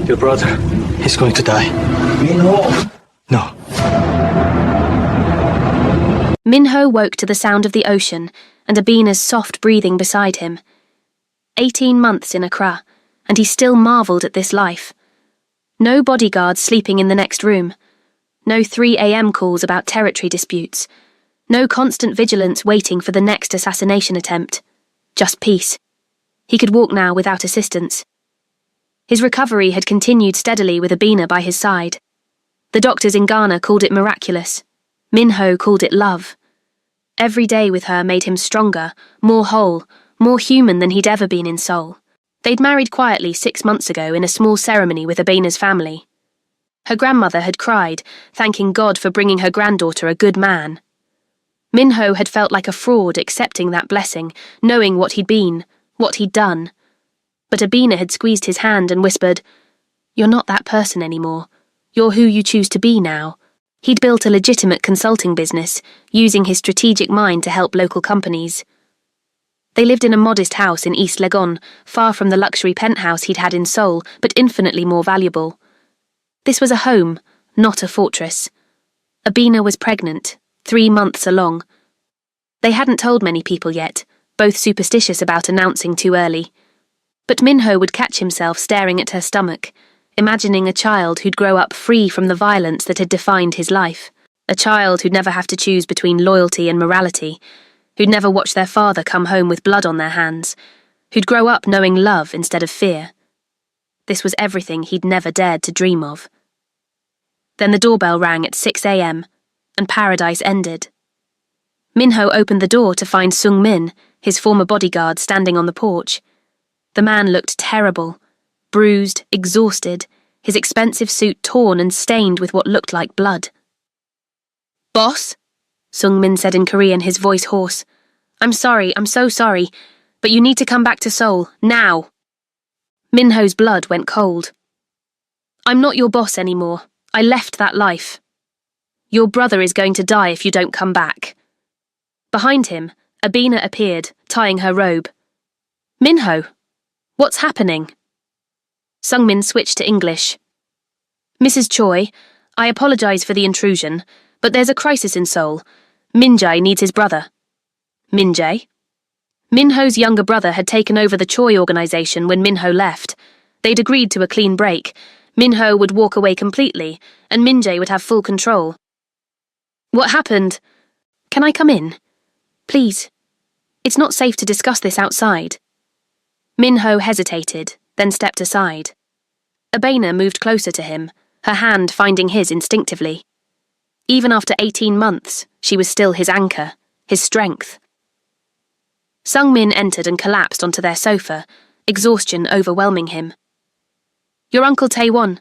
Your brother, he's going to die. Minho! No. Minho woke to the sound of the ocean and Abina's soft breathing beside him. 18 months in Accra, and he still marvelled at this life. No bodyguards sleeping in the next room. No 3 a.m. calls about territory disputes. No constant vigilance waiting for the next assassination attempt. Just peace. He could walk now without assistance. His recovery had continued steadily with Abina by his side. The doctors in Ghana called it miraculous. Minho called it love. Every day with her made him stronger, more whole, more human than he'd ever been in soul. They'd married quietly 6 months ago in a small ceremony with Abina's family. Her grandmother had cried, thanking God for bringing her granddaughter a good man. Minho had felt like a fraud accepting that blessing, knowing what he'd been, what he'd done. But Abina had squeezed his hand and whispered, "You're not that person anymore. You're who you choose to be now." He'd built a legitimate consulting business, using his strategic mind to help local companies. They lived in a modest house in East Legon, far from the luxury penthouse he'd had in Seoul, but infinitely more valuable. This was a home, not a fortress. Abina was pregnant, 3 months along. They hadn't told many people yet, both superstitious about announcing too early. But Minho would catch himself staring at her stomach, imagining a child who'd grow up free from the violence that had defined his life. A child who'd never have to choose between loyalty and morality, who'd never watch their father come home with blood on their hands, who'd grow up knowing love instead of fear. This was everything he'd never dared to dream of. Then the doorbell rang at 6 a.m, and paradise ended. Minho opened the door to find Sung Min, his former bodyguard, standing on the porch. The man looked terrible, bruised, exhausted, his expensive suit torn and stained with what looked like blood. "Boss?" Sung Min said in Korean, his voice hoarse. I'm so sorry, but you need to come back to Seoul, now." Minho's blood went cold. "I'm not your boss anymore. I left that life. Your brother is going to die if you don't come back." Behind him, Abina appeared, tying her robe. "Minho, what's happening?" Sung Min switched to English. "Mrs. Choi, I apologize for the intrusion, but there's a crisis in Seoul. Min-jae needs his brother." Min-jae? Minho's younger brother had taken over the Choi organization when Minho left. They'd agreed to a clean break. Minho would walk away completely, and Min-jae would have full control. "What happened? Can I come in? Please. It's not safe to discuss this outside." Minho hesitated, then stepped aside. Abena moved closer to him, her hand finding his instinctively. Even after 18 months, she was still his anchor, his strength. Sung Min entered and collapsed onto their sofa, exhaustion overwhelming him. "Your Uncle Taewon.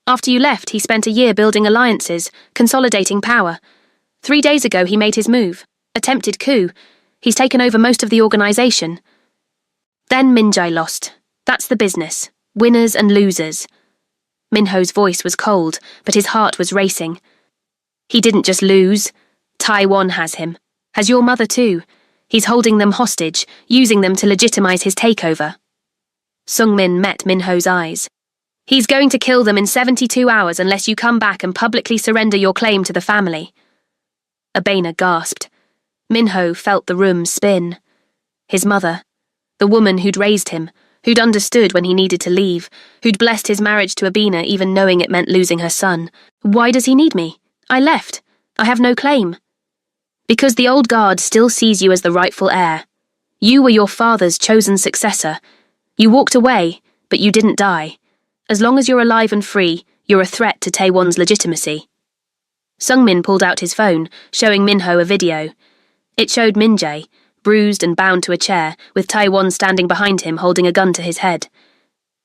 After you left, he spent a year building alliances, consolidating power. 3 days ago he made his move, attempted coup. He's taken over most of the organization. Then Min-jae lost. That's the business. Winners and losers." Minho's voice was cold, but his heart was racing. "He didn't just lose. Taewon has him. Has your mother too. He's holding them hostage, using them to legitimize his takeover." Sung Min met Minho's eyes. "He's going to kill them in 72 hours unless you come back and publicly surrender your claim to the family." Abena gasped. Minho felt the room spin. His mother, the woman who'd raised him, who'd understood when he needed to leave, who'd blessed his marriage to Abena even knowing it meant losing her son. "Why does he need me? I left. I have no claim." "Because the old guard still sees you as the rightful heir. You were your father's chosen successor. You walked away, but you didn't die. As long as you're alive and free, you're a threat to Taewon's legitimacy." Sung Min pulled out his phone, showing Minho a video. It showed Min-jae, bruised and bound to a chair, with Taewon standing behind him holding a gun to his head.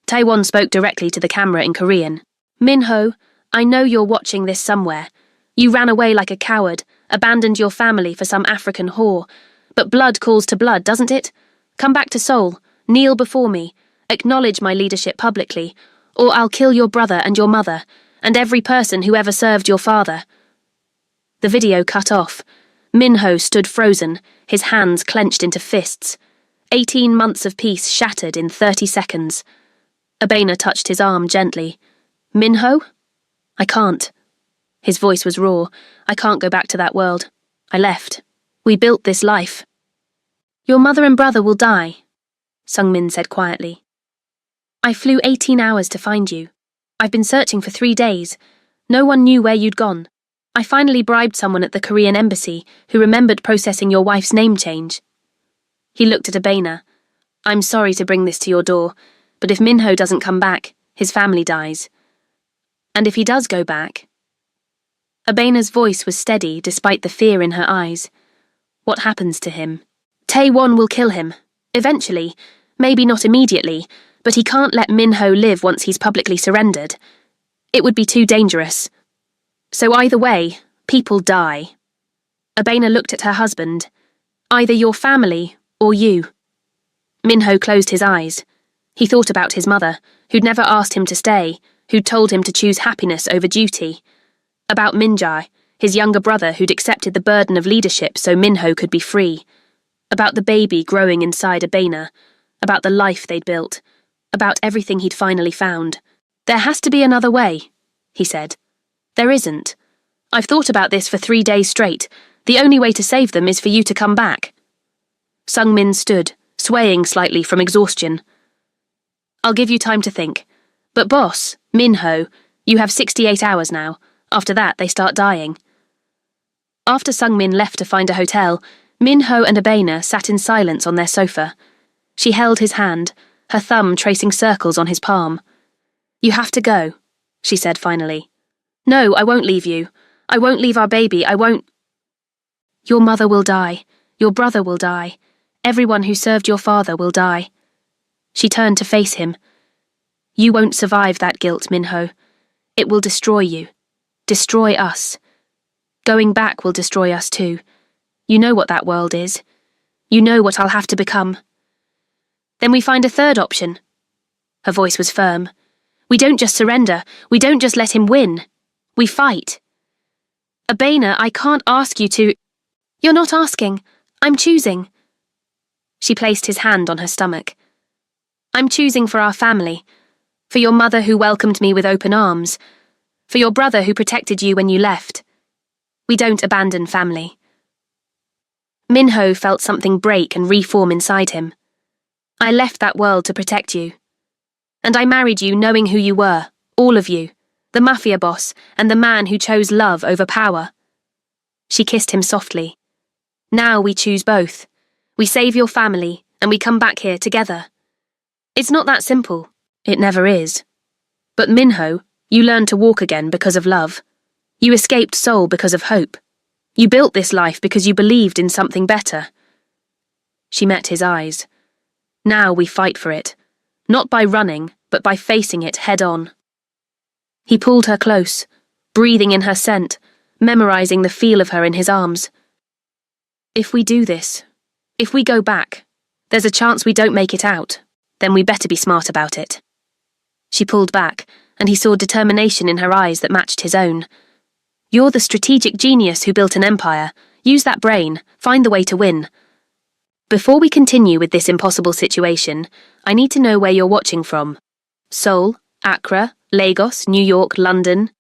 Taewon spoke directly to the camera in Korean. "Minho, I know you're watching this somewhere. You ran away like a coward, abandoned your family for some African whore. But blood calls to blood, doesn't it? Come back to Seoul, kneel before me, acknowledge my leadership publicly, or I'll kill your brother and your mother, and every person who ever served your father." The video cut off. Minho stood frozen, his hands clenched into fists. 18 months of peace shattered in 30 seconds. Abena touched his arm gently. Minho? I can't. His voice was raw. I can't go back to that world. I left. We built this life. Your mother and brother will die, Sungmin said quietly. I flew 18 hours to find you. I've been searching for 3 days. No one knew where you'd gone. I finally bribed someone at the Korean embassy who remembered processing your wife's name change. He looked at Abena. I'm sorry to bring this to your door, but if Minho doesn't come back, his family dies. And if he does go back... Abena's voice was steady despite the fear in her eyes. What happens to him? Taewon will kill him. Eventually. Maybe not immediately, but he can't let Minho live once he's publicly surrendered. It would be too dangerous. So either way, people die. Abena looked at her husband. Either your family or you. Minho closed his eyes. He thought about his mother, who'd never asked him to stay, who'd told him to choose happiness over duty. About Minjae, his younger brother who'd accepted the burden of leadership so Minho could be free. About the baby growing inside Abena. About the life they'd built. About everything he'd finally found. There has to be another way, he said. There isn't. I've thought about this for 3 days straight. The only way to save them is for you to come back. Sungmin stood, swaying slightly from exhaustion. I'll give you time to think. But boss, Minho, you have 68 hours now. After that, they start dying. After Sungmin left to find a hotel, Minho and Abena sat in silence on their sofa. She held his hand, her thumb tracing circles on his palm. You have to go, she said finally. No, I won't leave you. I won't leave our baby, I won't... Your mother will die. Your brother will die. Everyone who served your father will die. She turned to face him. You won't survive that guilt, Minho. It will destroy you. Destroy us. Going back will destroy us too. You know what that world is. You know what I'll have to become. Then we find a third option. Her voice was firm. We don't just surrender. We don't just let him win. We fight. Abena, I can't ask you to... You're not asking. I'm choosing. She placed his hand on her stomach. I'm choosing for our family. For your mother who welcomed me with open arms. For your brother who protected you when you left. We don't abandon family. Minho felt something break and reform inside him. I left that world to protect you. And I married you knowing who you were, all of you, the Mafia boss and the man who chose love over power. She kissed him softly. Now we choose both. We save your family and we come back here together. It's not that simple. It never is. But Minho, you learned to walk again because of love. You escaped Seoul because of hope. You built this life because you believed in something better. She met his eyes. Now we fight for it. Not by running, but by facing it head on. He pulled her close, breathing in her scent, memorizing the feel of her in his arms. If we do this, if we go back, there's a chance we don't make it out. Then we better be smart about it. She pulled back, and he saw determination in her eyes that matched his own. You're the strategic genius who built an empire. Use that brain, find the way to win. Before we continue with this impossible situation, I need to know where you're watching from. Seoul, Accra, Lagos, New York, London.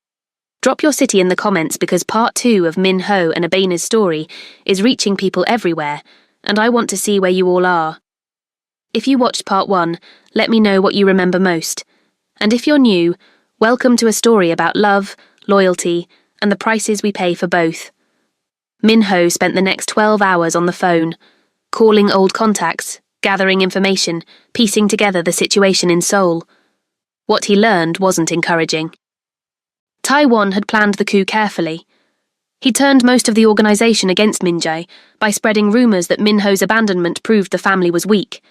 Drop your city in the comments because part 2 of Minho and Abena's story is reaching people everywhere, and I want to see where you all are. If you watched part 1, let me know what you remember most. And if you're new, welcome to a story about love, loyalty, and the prices we pay for both. Minho spent the next 12 hours on the phone, calling old contacts, gathering information, piecing together the situation in Seoul. What he learned wasn't encouraging. Taewon had planned the coup carefully. He turned most of the organisation against Minjae by spreading rumours that Minho's abandonment proved the family was weak.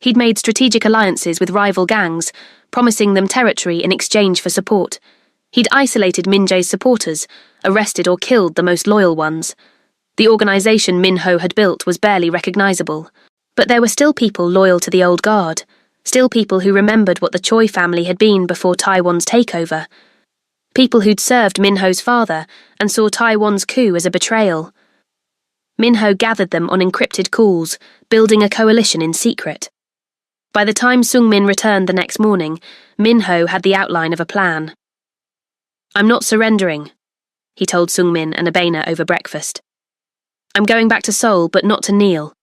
He'd made strategic alliances with rival gangs, promising them territory in exchange for support. He'd isolated Minjae's supporters, arrested or killed the most loyal ones. The organisation Minho had built was barely recognisable. But there were still people loyal to the old guard, still people who remembered what the Choi family had been before Taewon's takeover. People who'd served Minho's father and saw Taewon's coup as a betrayal. Minho gathered them on encrypted calls, building a coalition in secret. By the time Sungmin returned the next morning, Minho had the outline of a plan. "I'm not surrendering," he told Sungmin and Abena over breakfast. "I'm going back to Seoul, but not to kneel.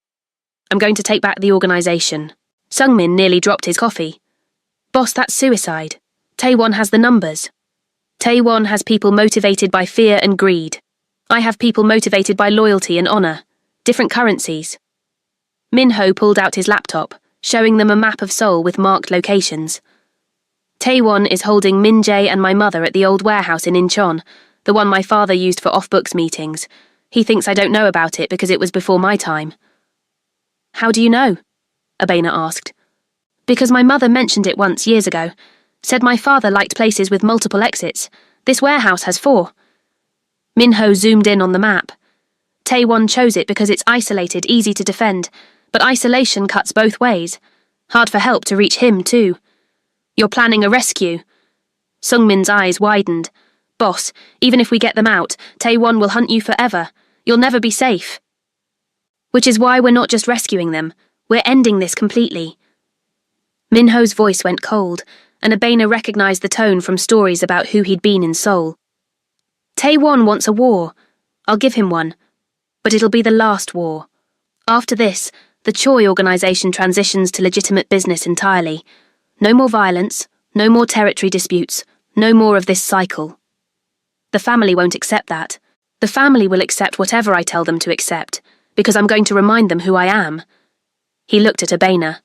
I'm going to take back the organisation." Sungmin nearly dropped his coffee. "Boss, that's suicide. Taewon has the numbers. Taewon has people motivated by fear and greed. I have people motivated by loyalty and honour. Different currencies." Minho pulled out his laptop, showing them a map of Seoul with marked locations. "Taewon is holding Min-jae and my mother at the old warehouse in Incheon, the one my father used for off-books meetings. He thinks I don't know about it because it was before my time." "How do you know?" Abena asked. "Because my mother mentioned it once years ago. Said my father liked places with multiple exits. This warehouse has 4. Minho zoomed in on the map. Taewon chose it because it's isolated, easy to defend, but isolation cuts both ways. Hard for help to reach him, too. You're planning a rescue." Sungmin's eyes widened. "Boss, even if we get them out, Taewon will hunt you forever. You'll never be safe." "Which is why we're not just rescuing them. We're ending this completely." Minho's voice went cold, and Abena recognised the tone from stories about who he'd been in Seoul. "Taewon wants a war. I'll give him one. But it'll be the last war. After this, the Choi organisation transitions to legitimate business entirely. No more violence, no more territory disputes, no more of this cycle. The family won't accept that. The family will accept whatever I tell them to accept, because I'm going to remind them who I am." He looked at Abena.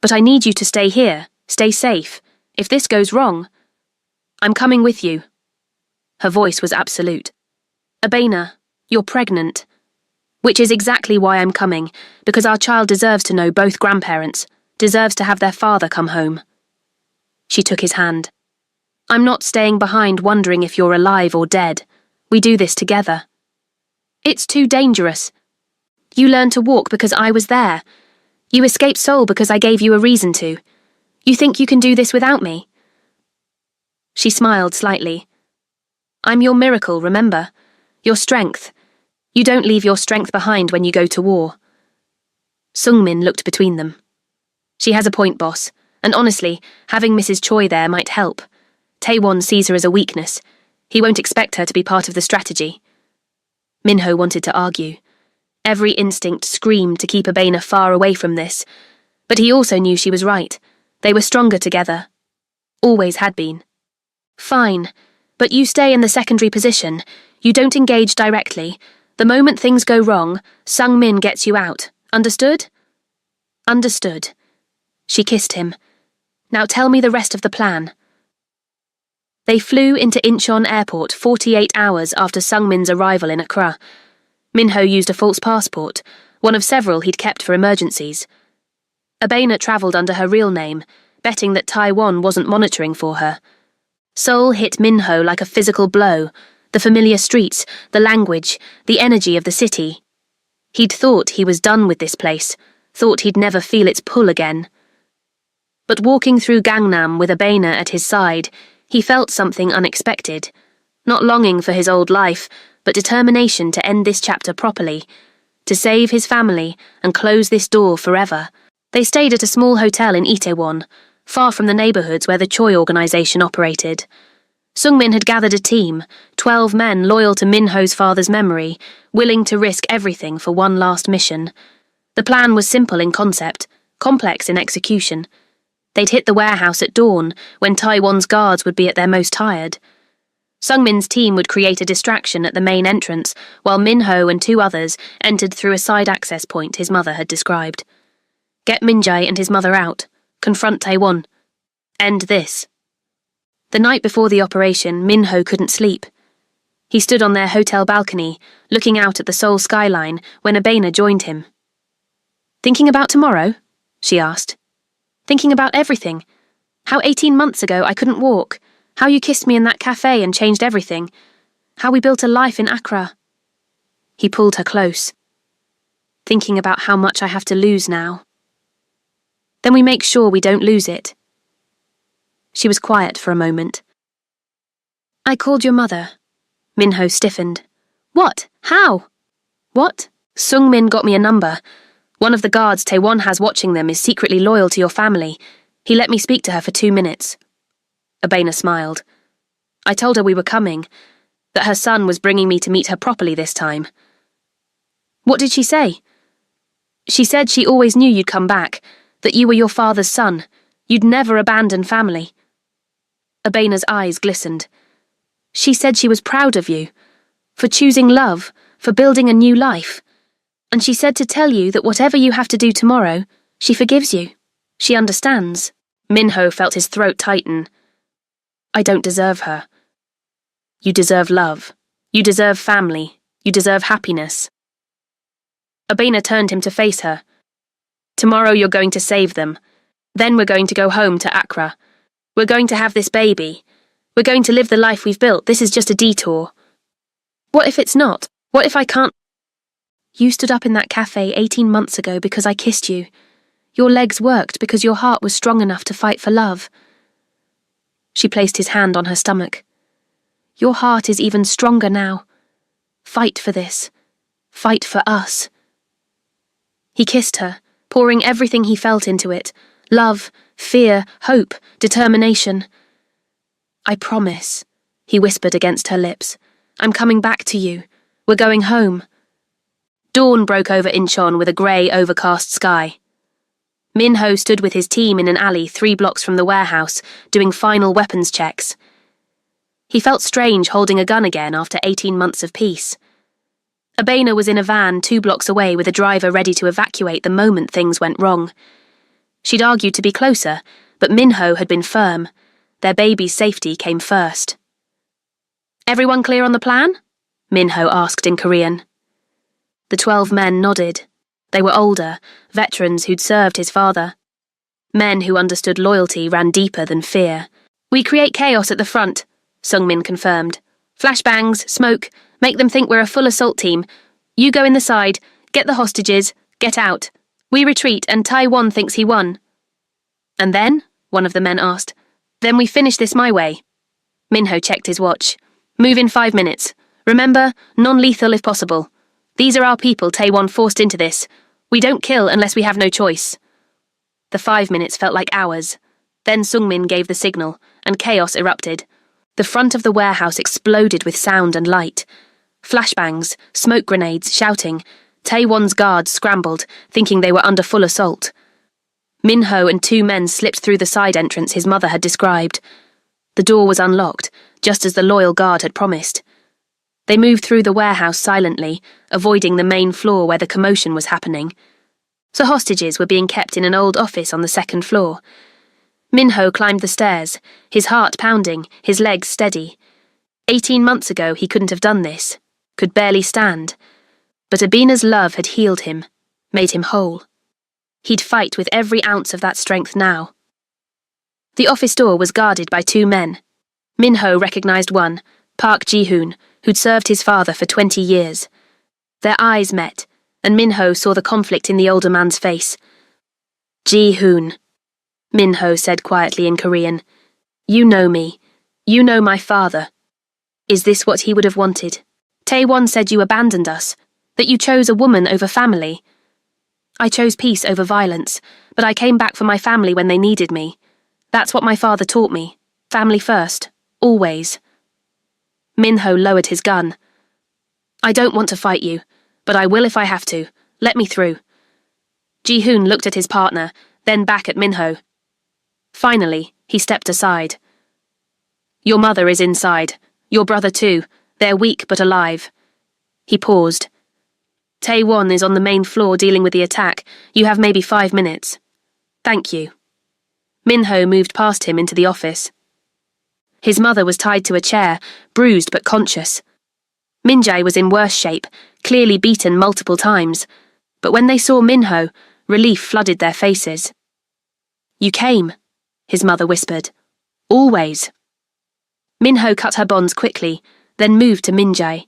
"But I need you to stay here, stay safe. If this goes wrong, I'm coming with you." Her voice was absolute. "Abena, you're pregnant. Which is exactly why I'm coming, because our child deserves to know both grandparents, deserves to have their father come home." She took his hand. "I'm not staying behind wondering if you're alive or dead. We do this together." "It's too dangerous. You learned to walk because I was there. You escaped Seoul because I gave you a reason to. You think you can do this without me?" She smiled slightly. "I'm your miracle, remember? Your strength. You don't leave your strength behind when you go to war." Sungmin looked between them. "She has a point, boss, and honestly, having Mrs. Choi there might help. Taewon sees her as a weakness. He won't expect her to be part of the strategy." Minho wanted to argue. Every instinct screamed to keep Abena far away from this, but he also knew she was right. They were stronger together. Always had been. "Fine, but you stay in the secondary position. You don't engage directly. The moment things go wrong, Sungmin gets you out. Understood?" "Understood." She kissed him. "Now tell me the rest of the plan." They flew into Incheon Airport 48 hours after Sungmin's arrival in Accra. Minho used a false passport, one of several he'd kept for emergencies. Abena travelled under her real name, betting that Taewon wasn't monitoring for her. Seoul hit Minho like a physical blow, the familiar streets, the language, the energy of the city. He'd thought he was done with this place, thought he'd never feel its pull again. But walking through Gangnam with Abena at his side, he felt something unexpected. Not longing for his old life, but determination to end this chapter properly, to save his family and close this door forever. They stayed at a small hotel in Itaewon, far from the neighbourhoods where the Choi organisation operated. Sungmin had gathered a team, 12 men loyal to Minho's father's memory, willing to risk everything for one last mission. The plan was simple in concept, complex in execution. They'd hit the warehouse at dawn, when Taewon's guards would be at their most tired. Sungmin's team would create a distraction at the main entrance, while Minho and 2 others entered through a side access point his mother had described. Get Min-jae and his mother out. Confront Taewon. End this. The night before the operation, Minho couldn't sleep. He stood on their hotel balcony, looking out at the Seoul skyline, when Abena joined him. "Thinking about tomorrow?" she asked. "Thinking about everything. How 18 months ago I couldn't walk. How you kissed me in that cafe and changed everything. How we built a life in Accra." He pulled her close. "Thinking about how much I have to lose now. Then we make sure we don't lose it." She was quiet for a moment. "I called your mother." Minho stiffened. "What? How?" "What? Sung-min got me a number. One of the guards Taewon has watching them is secretly loyal to your family. He let me speak to her for 2 minutes. Abena smiled. I told her we were coming, that her son was bringing me to meet her properly this time. What did she say? She said she always knew you'd come back, that you were your father's son. You'd never abandon family. Abena's eyes glistened. She said she was proud of you, for choosing love, for building a new life. And she said to tell you that whatever you have to do tomorrow, she forgives you. She understands. Minho felt his throat tighten. I don't deserve her. You deserve love. You deserve family. You deserve happiness. Abena turned him to face her. Tomorrow you're going to save them. Then we're going to go home to Accra. We're going to have this baby. We're going to live the life we've built. This is just a detour. What if it's not? What if I can't? You stood up in that cafe 18 months ago because I kissed you. Your legs worked because your heart was strong enough to fight for love. She placed his hand on her stomach. Your heart is even stronger now. Fight for this. Fight for us. He kissed her, pouring everything he felt into it. Love, fear, hope, determination. I promise, he whispered against her lips. I'm coming back to you. We're going home. Dawn broke over Incheon with a grey, overcast sky. Minho stood with his team in an alley 3 blocks from the warehouse, doing final weapons checks. He felt strange holding a gun again after 18 months of peace. Abena was in a van 2 blocks away with a driver ready to evacuate the moment things went wrong. She'd argued to be closer, but Minho had been firm. Their baby's safety came first. Everyone clear on the plan? Minho asked in Korean. The 12 men nodded. They were older, veterans who'd served his father. Men who understood loyalty ran deeper than fear. We create chaos at the front, Sung-min confirmed. Flashbangs, smoke, make them think we're a full assault team. You go in the side, get the hostages, get out. We retreat and Taewon thinks he won. And then? One of the men asked. Then we finish this my way. Minho checked his watch. Move in 5 minutes. Remember, non-lethal if possible. These are our people Taewon forced into this. We don't kill unless we have no choice. The 5 minutes felt like hours. Then Sung-min gave the signal, and chaos erupted. The front of the warehouse exploded with sound and light. Flashbangs, smoke grenades, shouting. Taewon's guards scrambled, thinking they were under full assault. Minho and 2 men slipped through the side entrance his mother had described. The door was unlocked, just as the loyal guard had promised. They moved through the warehouse silently, avoiding the main floor where the commotion was happening. The hostages were being kept in an old office on the 2nd floor. Minho climbed the stairs, his heart pounding, his legs steady. 18 months ago he couldn't have done this, could barely stand. But Abena's love had healed him, made him whole. He'd fight with every ounce of that strength now. The office door was guarded by 2 men. Minho recognized one, Park Ji-hoon, who'd served his father for 20 years. Their eyes met, and Minho saw the conflict in the older man's face. Ji-hoon, Minho said quietly in Korean. You know me. You know my father. Is this what he would have wanted? Taewon said you abandoned us, that you chose a woman over family. I chose peace over violence, but I came back for my family when they needed me. That's what my father taught me. Family first, always. Minho lowered his gun. I don't want to fight you, but I will if I have to. Let me through. Ji-hoon looked at his partner, then back at Minho. Finally, he stepped aside. Your mother is inside. Your brother too. They're weak but alive. He paused. Taewon is on the main floor dealing with the attack. You have maybe 5 minutes. Thank you. Minho moved past him into the office. His mother was tied to a chair, bruised but conscious. Minjae was in worse shape, clearly beaten multiple times. But when they saw Minho, relief flooded their faces. You came, his mother whispered. Always. Minho cut her bonds quickly, then moved to Minjae.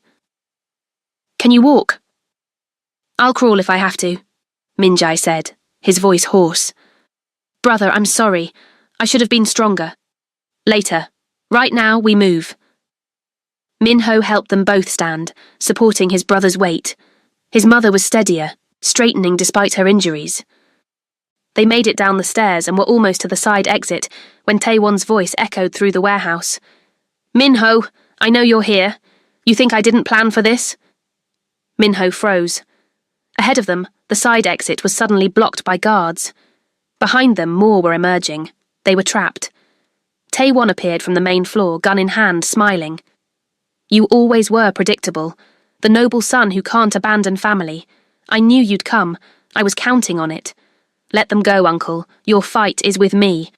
Can you walk? I'll crawl if I have to, Minjae said, his voice hoarse. Brother, I'm sorry. I should have been stronger. Later. Right now, we move. Minho helped them both stand, supporting his brother's weight. His mother was steadier, straightening despite her injuries. They made it down the stairs and were almost to the side exit when Taewon's voice echoed through the warehouse. "Minho, I know you're here. You think I didn't plan for this?" Minho froze. Ahead of them, the side exit was suddenly blocked by guards. Behind them, more were emerging. They were trapped. Taewon appeared from the main floor, gun in hand, smiling. "You always were predictable. The noble son who can't abandon family. I knew you'd come. I was counting on it. Let them go, Uncle. Your fight is with me.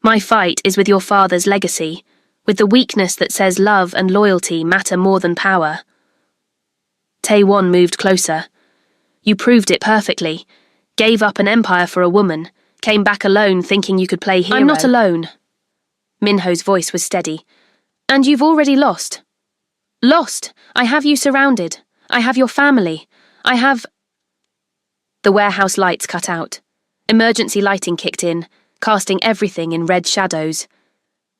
My fight is with your father's legacy, with the weakness that says love and loyalty matter more than power." Taewon moved closer. "You proved it perfectly. Gave up an empire for a woman. Came back alone thinking you could play hero." "I'm not alone." Minho's voice was steady. "And you've already lost." "Lost? I have you surrounded. I have your family. I have—" The warehouse lights cut out. Emergency lighting kicked in, casting everything in red shadows.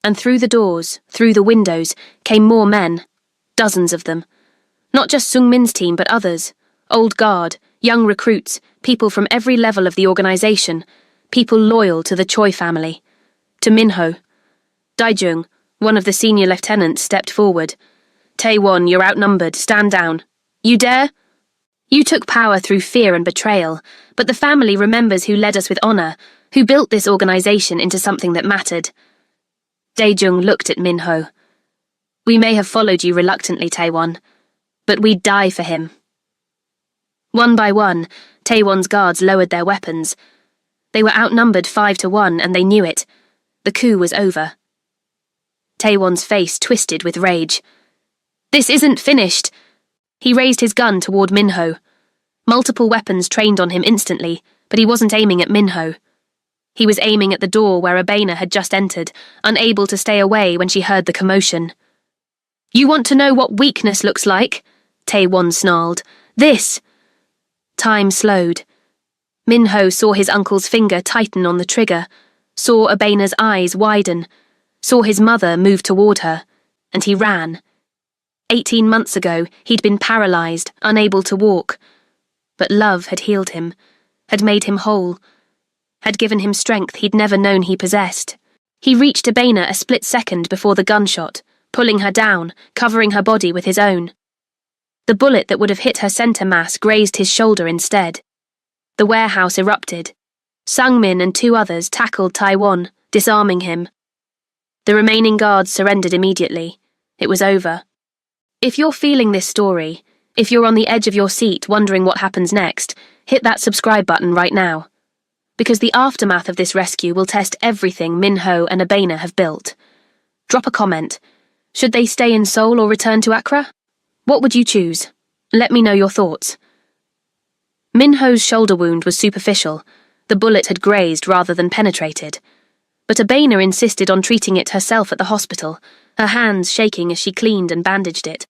And through the doors, through the windows, came more men. Dozens of them. Not just Sungmin's team, but others. Old guard, young recruits, people from every level of the organization. People loyal to the Choi family. To Minho. Daijung, one of the senior lieutenants, stepped forward. "Taewon, you're outnumbered. Stand down. You dare? You took power through fear and betrayal, but the family remembers who led us with honor, who built this organization into something that mattered." Daejung looked at Minho. "We may have followed you reluctantly, Taewon, but we'd die for him." One by one, Taewon's guards lowered their weapons. They were outnumbered 5-1, and they knew it. The coup was over. Taewon's face twisted with rage. "This isn't finished." He raised his gun toward Minho. Multiple weapons trained on him instantly, but he wasn't aiming at Minho. He was aiming at the door where Abena had just entered, unable to stay away when she heard the commotion. "You want to know what weakness looks like?" Taewon snarled. "This!" Time slowed. Minho saw his uncle's finger tighten on the trigger, saw Abena's eyes widen, saw his mother move toward her, and he ran. 18 months ago, he'd been paralyzed, unable to walk. But love had healed him, had made him whole, had given him strength he'd never known he possessed. He reached Abena a split second before the gunshot, pulling her down, covering her body with his own. The bullet that would have hit her center mass grazed his shoulder instead. The warehouse erupted. Sungmin and 2 others tackled Taewon, disarming him. The remaining guards surrendered immediately. It was over. If you're feeling this story, if you're on the edge of your seat wondering what happens next, hit that subscribe button right now. Because the aftermath of this rescue will test everything Minho and Abena have built. Drop a comment. Should they stay in Seoul or return to Accra? What would you choose? Let me know your thoughts. Minho's shoulder wound was superficial. The bullet had grazed rather than penetrated. But Abena insisted on treating it herself at the hospital, her hands shaking as she cleaned and bandaged it.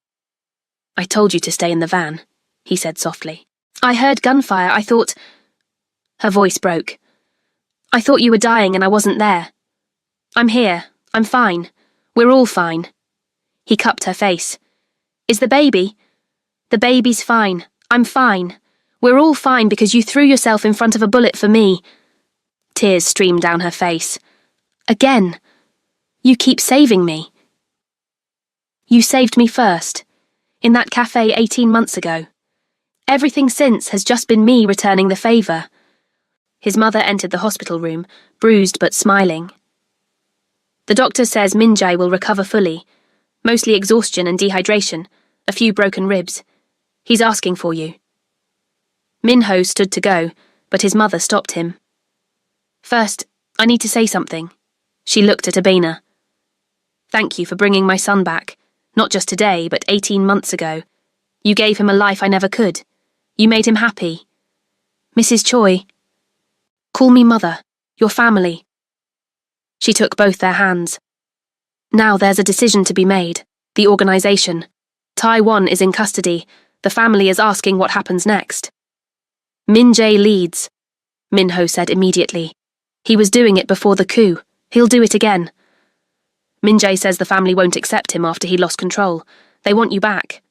"I told you to stay in the van," he said softly. "I heard gunfire, I thought—" Her voice broke. "I thought you were dying and I wasn't there. I'm here. I'm fine. We're all fine." He cupped her face. "Is the baby?" "The baby's fine. I'm fine. We're all fine because you threw yourself in front of a bullet for me." Tears streamed down her face. "Again. You keep saving me." "You saved me first. In that cafe 18 months ago. Everything since has just been me returning the favour." His mother entered the hospital room, bruised but smiling. "The doctor says Minjae will recover fully. Mostly exhaustion and dehydration, a few broken ribs. He's asking for you." Minho stood to go, but his mother stopped him. "First, I need to say something." She looked at Abena. "Thank you for bringing my son back. Not just today, but 18 months ago. You gave him a life I never could. You made him happy. Mrs. Choi. Call me Mother. Your family." She took both their hands. "Now there's a decision to be made. The organization. Taewon is in custody. The family is asking what happens next." "Minjae leads," Minho said immediately. "He was doing it before the coup. He'll do it again." "Minjae says the family won't accept him after he lost control. They want you back."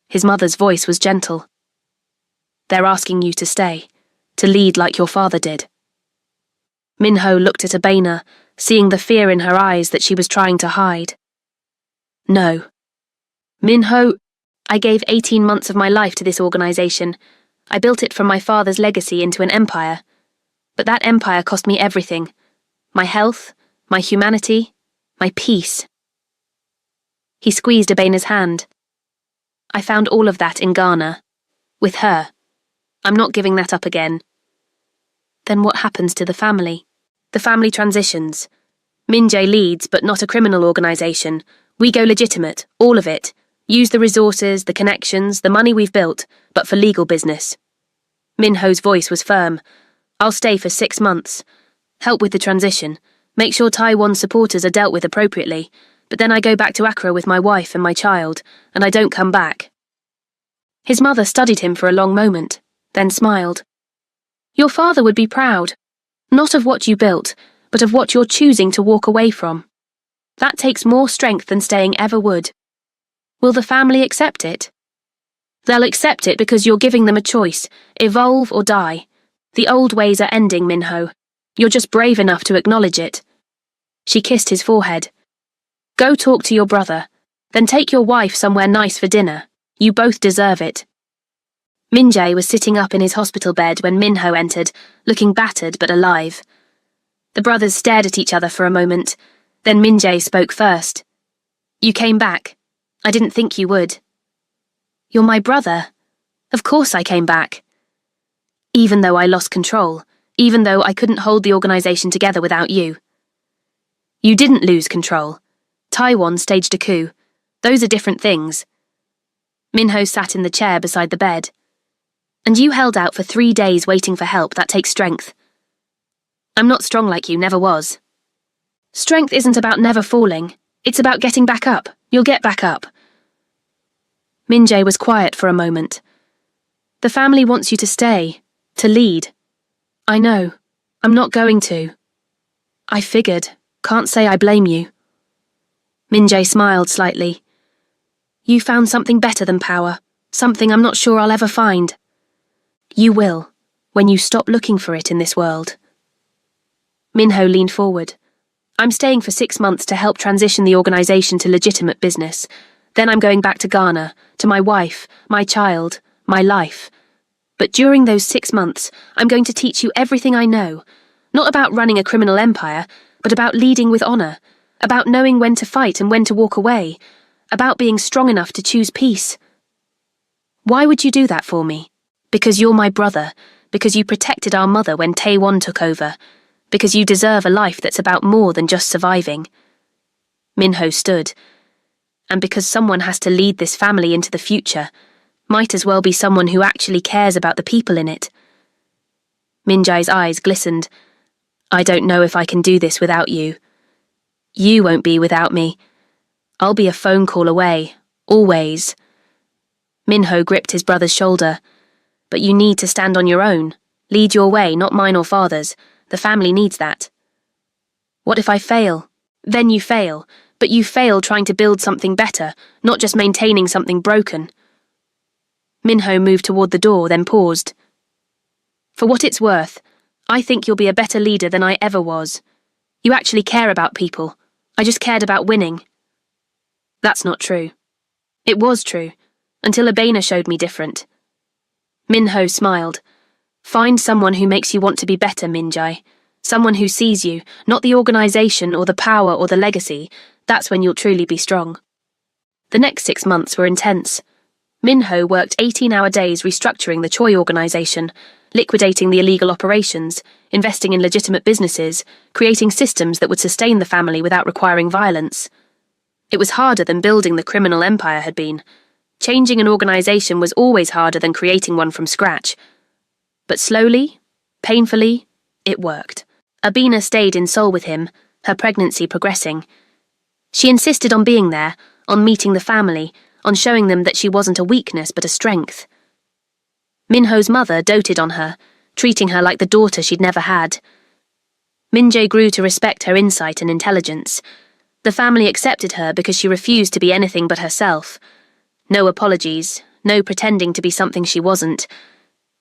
His mother's voice was gentle. They're asking you to stay, to lead like your father did. Minho looked at Abena, seeing the fear in her eyes that she was trying to hide. No. Minho, I gave 18 months of my life to this organization. I built it from my father's legacy into an empire. But that empire cost me everything. My health, my humanity, my peace. He squeezed Abena's hand. I found all of that in Ghana. With her. I'm not giving that up again. Then what happens to the family? The family transitions. Minjay leads, but not a criminal organization. We go legitimate, all of it. Use the resources, the connections, the money we've built, but for legal business. Minho's voice was firm. I'll stay for 6 months. Help with the transition. Make sure Taiwan's supporters are dealt with appropriately. But then I go back to Accra with my wife and my child, and I don't come back. His mother studied him for a long moment, then smiled. Your father would be proud. Not of what you built, but of what you're choosing to walk away from. That takes more strength than staying ever would. Will the family accept it? They'll accept it because you're giving them a choice, evolve or die. The old ways are ending, Minho. You're just brave enough to acknowledge it. She kissed his forehead. Go talk to your brother, then take your wife somewhere nice for dinner. You both deserve it. Minjay was sitting up in his hospital bed when Minho entered, looking battered but alive. The brothers stared at each other for a moment, then Minjay spoke first. You came back. I didn't think you would. You're my brother. Of course I came back. Even though I lost control, even though I couldn't hold the organization together without you. You didn't lose control. Taiwan staged a coup. Those are different things. Minho sat in the chair beside the bed. And you held out for 3 days waiting for help. That takes strength. I'm not strong like you, never was. Strength isn't about never falling. It's about getting back up. You'll get back up. Minjay was quiet for a moment. The family wants you to stay, to lead. I know. I'm not going to. I figured. Can't say I blame you. Minjay smiled slightly. You found something better than power, something I'm not sure I'll ever find. You will, when you stop looking for it in this world. Minho leaned forward. I'm staying for 6 months to help transition the organization to legitimate business. Then I'm going back to Ghana, to my wife, my child, my life. But during those 6 months, I'm going to teach you everything I know. Not about running a criminal empire, but about leading with honor. About knowing when to fight and when to walk away. About being strong enough to choose peace. Why would you do that for me? Because you're my brother. Because you protected our mother when Taiwan took over. Because you deserve a life that's about more than just surviving. Minho stood. And because someone has to lead this family into the future, might as well be someone who actually cares about the people in it. Minjai's eyes glistened. I don't know if I can do this without you. You won't be without me. I'll be a phone call away, always. Minho gripped his brother's shoulder. But you need to stand on your own. Lead your way, not mine or father's. The family needs that. What if I fail? Then you fail, but you fail trying to build something better, not just maintaining something broken. Minho moved toward the door, then paused. For what it's worth, I think you'll be a better leader than I ever was. You actually care about people. I just cared about winning. That's not true. It was true, until Abena showed me different. Minho smiled. Find someone who makes you want to be better, Minjai. Someone who sees you, not the organization or the power or the legacy. That's when you'll truly be strong. The next 6 months were intense. Minho worked 18-hour days restructuring the Choi organization, liquidating the illegal operations, investing in legitimate businesses, creating systems that would sustain the family without requiring violence. It was harder than building the criminal empire had been. Changing an organization was always harder than creating one from scratch. But slowly, painfully, it worked. Abena stayed in Seoul with him, her pregnancy progressing. She insisted on being there, on meeting the family, on showing them that she wasn't a weakness but a strength. Minho's mother doted on her, treating her like the daughter she'd never had. Minjay grew to respect her insight and intelligence. The family accepted her because she refused to be anything but herself. No apologies, no pretending to be something she wasn't.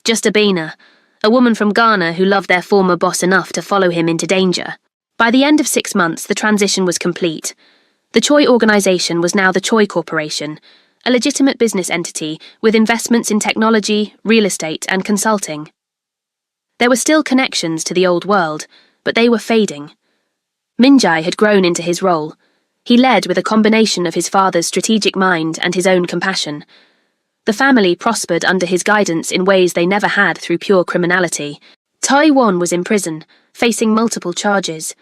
Just Abena, a woman from Ghana who loved their former boss enough to follow him into danger. By the end of 6 months, the transition was complete. The Choi organisation was now the Choi Corporation, a legitimate business entity with investments in technology, real estate and consulting. There were still connections to the old world, but they were fading. Minjae had grown into his role. He led with a combination of his father's strategic mind and his own compassion. The family prospered under his guidance in ways they never had through pure criminality. Taiwan was in prison, facing multiple charges.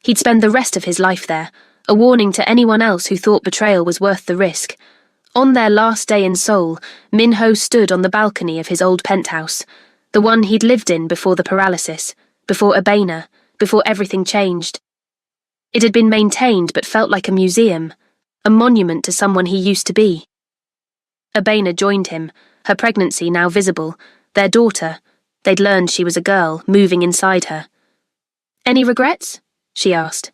He'd spend the rest of his life there, a warning to anyone else who thought betrayal was worth the risk. On their last day in Seoul, Min-ho stood on the balcony of his old penthouse, the one he'd lived in before the paralysis, before Abena, before everything changed. It had been maintained but felt like a museum, a monument to someone he used to be. Abena joined him, her pregnancy now visible, their daughter. They'd learned she was a girl, moving inside her. "Any regrets?" she asked.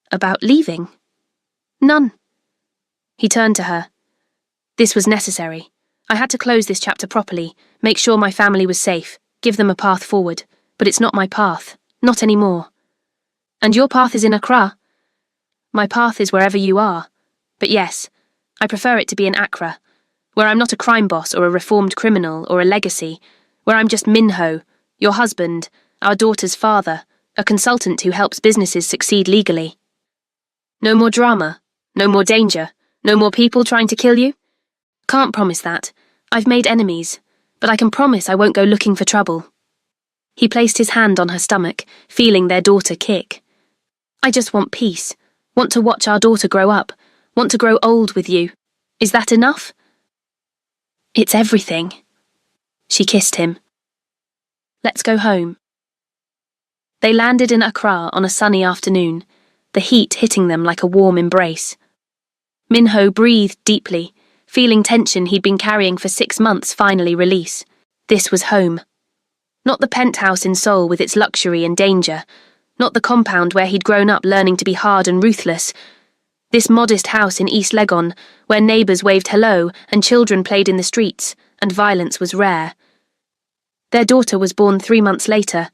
"About leaving?" "None." He turned to her. "This was necessary. I had to close this chapter properly, make sure my family was safe, give them a path forward. But it's not my path. Not anymore." "And your path is in Accra?" "My path is wherever you are. But yes, I prefer it to be in Accra, where I'm not a crime boss or a reformed criminal or a legacy, where I'm just Min-ho, your husband, our daughter's father, a consultant who helps businesses succeed legally. No more drama, no more danger, no more people trying to kill you? Can't promise that. I've made enemies, but I can promise I won't go looking for trouble." He placed his hand on her stomach, feeling their daughter kick. "I just want peace, want to watch our daughter grow up, want to grow old with you. Is that enough?" "It's everything." She kissed him. "Let's go home." They landed in Accra on a sunny afternoon, the heat hitting them like a warm embrace. Min-ho breathed deeply, feeling tension he'd been carrying for 6 months finally release. This was home. Not the penthouse in Seoul with its luxury and danger, not the compound where he'd grown up learning to be hard and ruthless. This modest house in East Legon, where neighbours waved hello and children played in the streets, and violence was rare. Their daughter was born 3 months later.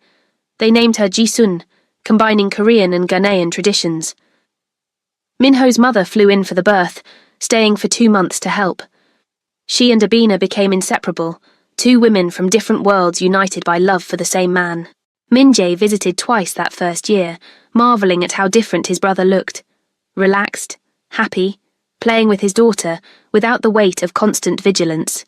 They named her Ji-sun, combining Korean and Ghanaian traditions. Min-ho's mother flew in for the birth, staying for 2 months to help. She and Abena became inseparable, 2 women from different worlds united by love for the same man. Minjae visited twice that first year, marvelling at how different his brother looked. Relaxed, happy, playing with his daughter, without the weight of constant vigilance.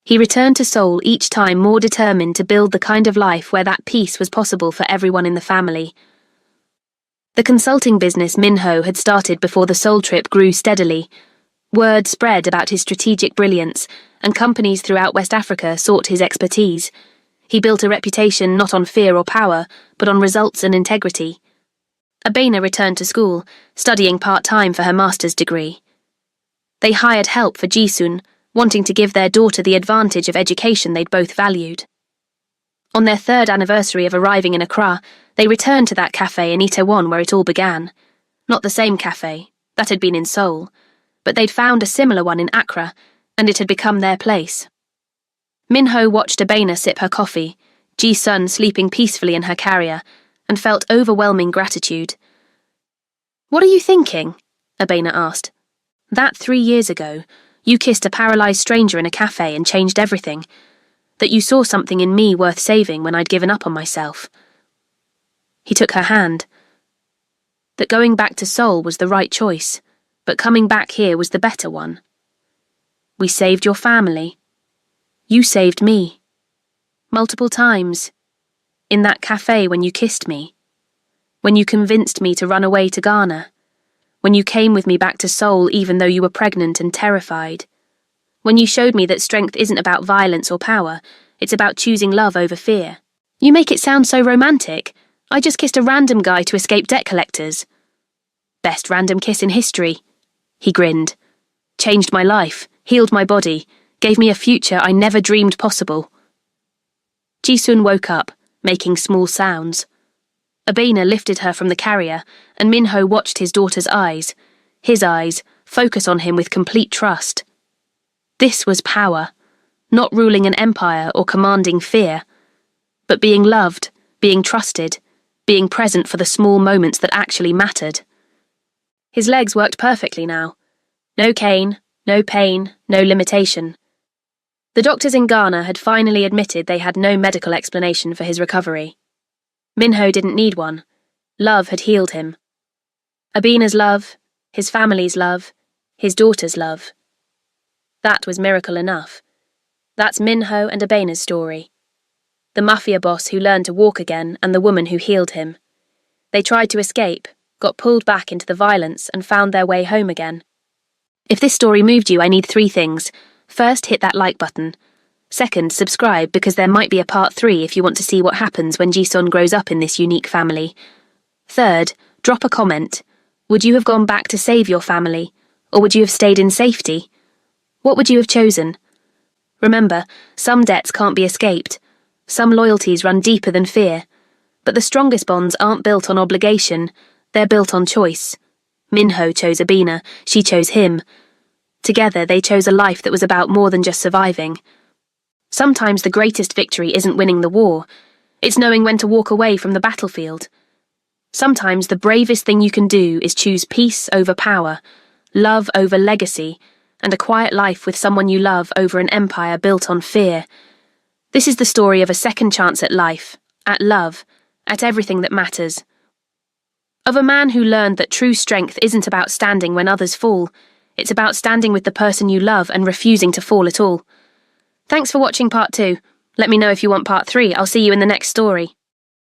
He returned to Seoul each time more determined to build the kind of life where that peace was possible for everyone in the family. The consulting business Min-ho had started before the Seoul trip grew steadily. Word spread about his strategic brilliance, and companies throughout West Africa sought his expertise. He built a reputation not on fear or power, but on results and integrity. Abena returned to school, studying part-time for her master's degree. They hired help for Ji-sun, wanting to give their daughter the advantage of education they'd both valued. On their 3rd anniversary of arriving in Accra, they returned to that cafe in Itaewon where it all began. Not the same cafe, that had been in Seoul, but they'd found a similar one in Accra, and it had become their place. Min-ho watched Abena sip her coffee, Ji-sun sleeping peacefully in her carrier, and felt overwhelming gratitude. "What are you thinking?" Abena asked. "That 3 years ago, you kissed a paralyzed stranger in a cafe and changed everything. That you saw something in me worth saving when I'd given up on myself." He took her hand. That going back to Seoul was the right choice, but coming back here was the better one. "We saved your family. You saved me. Multiple times. In that cafe when you kissed me. When you convinced me to run away to Ghana. When you came with me back to Seoul even though you were pregnant and terrified. When you showed me that strength isn't about violence or power, it's about choosing love over fear. You make it sound so romantic. I just kissed a random guy to escape debt collectors." "Best random kiss in history," he grinned. "Changed my life, healed my body, gave me a future I never dreamed possible." Ji-sun woke up, making small sounds. Abena lifted her from the carrier, and Min-ho watched his daughter's eyes, his eyes, focus on him with complete trust. This was power. not ruling an empire or commanding fear, but being loved, being trusted, being present for the small moments that actually mattered. His legs worked perfectly now. No cane, no pain, no limitation. The doctors in Ghana had finally admitted they had no medical explanation for his recovery. Minho didn't need one. Love had healed him. Abina's love, his family's love, his daughter's love. That was miracle enough. That's Minho and Abina's story. The Mafia boss who learned to walk again and the woman who healed him. They tried to escape, got pulled back into the violence and found their way home again. If this story moved you, I need 3 things. First, hit that like button. Second, subscribe because there might be a part 3 if you want to see what happens when Jisun grows up in this unique family. Third, drop a comment. Would you have gone back to save your family? Or would you have stayed in safety? What would you have chosen? Remember, some debts can't be escaped. Some loyalties run deeper than fear. But the strongest bonds aren't built on obligation, they're built on choice. Minho chose Abina, she chose him. Together they chose a life that was about more than just surviving. Sometimes the greatest victory isn't winning the war, it's knowing when to walk away from the battlefield. Sometimes the bravest thing you can do is choose peace over power, love over legacy, and a quiet life with someone you love over an empire built on fear. This is the story of a second chance at life, at love, at everything that matters. Of a man who learned that true strength isn't about standing when others fall, it's about standing with the person you love and refusing to fall at all. Thanks for watching part 2. Let me know if you want part 3. I'll see you in the next story.